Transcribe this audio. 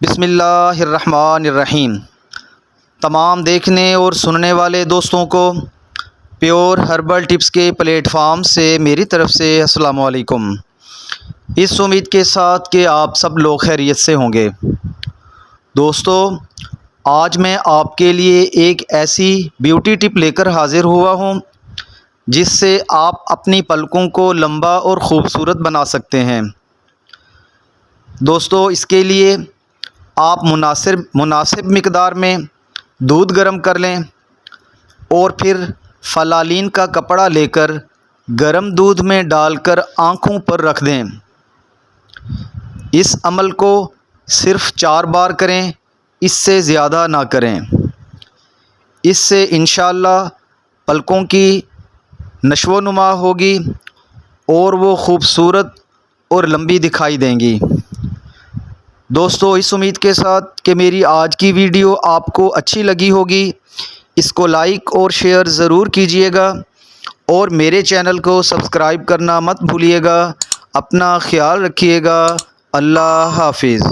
بسم اللہ الرحمن الرحیم۔ تمام دیکھنے اور سننے والے دوستوں کو پیور ہربل ٹپس کے پلیٹ فارم سے میری طرف سے السلام علیکم۔ اس امید کے ساتھ کہ آپ سب لوگ خیریت سے ہوں گے۔ دوستو، آج میں آپ کے لیے ایک ایسی بیوٹی ٹپ لے کر حاضر ہوا ہوں جس سے آپ اپنی پلکوں کو لمبا اور خوبصورت بنا سکتے ہیں۔ دوستو، اس کے لیے آپ مناسب مقدار میں دودھ گرم کر لیں اور پھر فلالین کا کپڑا لے کر گرم دودھ میں ڈال کر آنکھوں پر رکھ دیں۔ اس عمل کو صرف 4 بار کریں، اس سے زیادہ نہ کریں۔ اس سے انشاءاللہ پلکوں کی نشو و نما ہوگی اور وہ خوبصورت اور لمبی دکھائی دیں گی۔ دوستو، اس امید کے ساتھ کہ میری آج کی ویڈیو آپ کو اچھی لگی ہوگی، اس کو لائک اور شیئر ضرور کیجیے گا اور میرے چینل کو سبسکرائب کرنا مت بھولیے گا۔ اپنا خیال رکھیے گا۔ اللہ حافظ۔